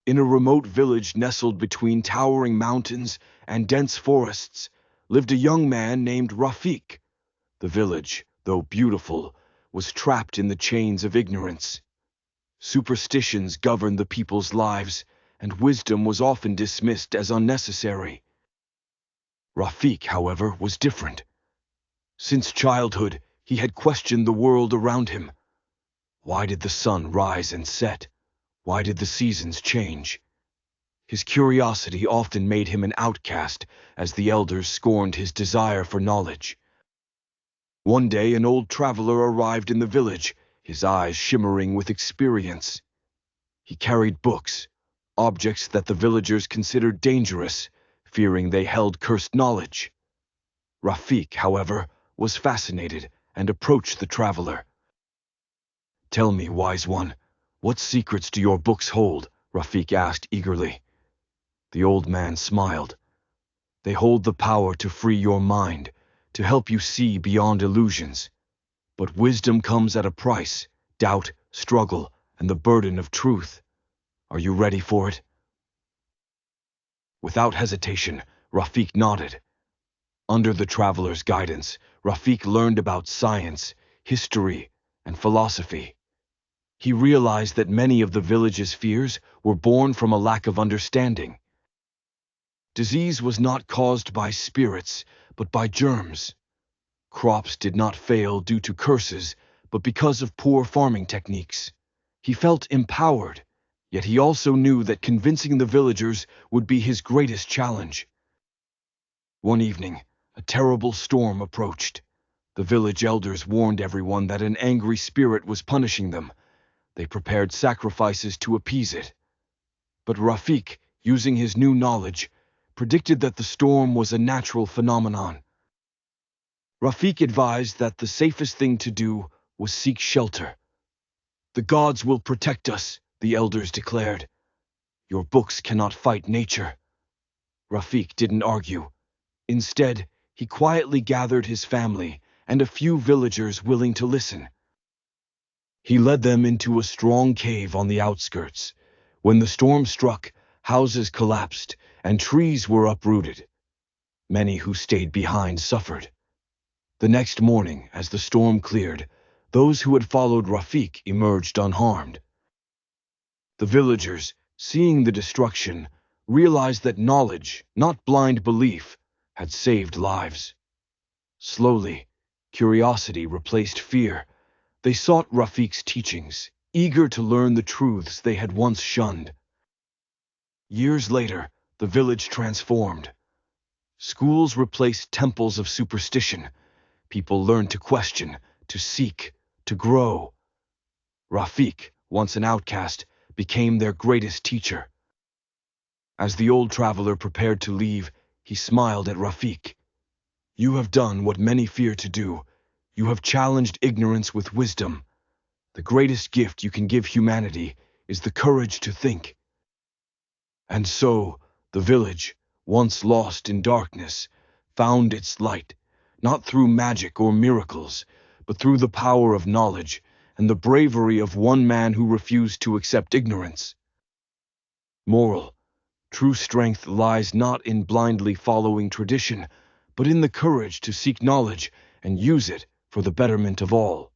In a remote village nestled between towering mountains and dense forests lived a young man named Rafik. The village, though beautiful, was trapped in the chains of ignorance. Superstitions governed the people's lives, and wisdom was often dismissed as unnecessary. Rafik, however, was different. Since childhood, he had questioned the world around him. Why did the sun rise and set? Why did the seasons change? His curiosity often made him an outcast, as the elders scorned his desire for knowledge. One day an old traveler arrived in the village, his eyes shimmering with experience. He carried books, objects that the villagers considered dangerous, fearing they held cursed knowledge. Rafik, however, was fascinated and approached the traveler. "Tell me, wise one, what secrets do your books hold?" Rafik asked eagerly. The old man smiled. "They hold the power to free your mind, to help you see beyond illusions. But wisdom comes at a price: doubt, struggle, and the burden of truth. Are you ready for it?" Without hesitation, Rafik nodded. Under the traveler's guidance, Rafik learned about science, history, and philosophy. He realized that many of the village's fears were born from a lack of understanding. Disease was not caused by spirits, but by germs. Crops did not fail due to curses, but because of poor farming techniques. He felt empowered, yet he also knew that convincing the villagers would be his greatest challenge. One evening, a terrible storm approached. The village elders warned everyone that an angry spirit was punishing them. They prepared sacrifices to appease it. But Rafik, using his new knowledge, predicted that the storm was a natural phenomenon. Rafik advised that the safest thing to do was seek shelter. "The gods will protect us," the elders declared. "Your books cannot fight nature." Rafik didn't argue. Instead, he quietly gathered his family and a few villagers willing to listen. He led them into a strong cave on the outskirts. When the storm struck, houses collapsed and trees were uprooted. Many who stayed behind suffered. The next morning, as the storm cleared, those who had followed Rafik emerged unharmed. The villagers, seeing the destruction, realized that knowledge, not blind belief, had saved lives. Slowly, curiosity replaced fear. They sought Rafik's teachings, eager to learn the truths they had once shunned. Years later, the village transformed. Schools replaced temples of superstition. People learned to question, to seek, to grow. Rafik, once an outcast, became their greatest teacher. As the old traveler prepared to leave, he smiled at Rafik. "You have done what many fear to do. You have challenged ignorance with wisdom. The greatest gift you can give humanity is the courage to think." And so, the village, once lost in darkness, found its light, not through magic or miracles, but through the power of knowledge and the bravery of one man who refused to accept ignorance. Moral: true strength lies not in blindly following tradition, but in the courage to seek knowledge and use it for the betterment of all.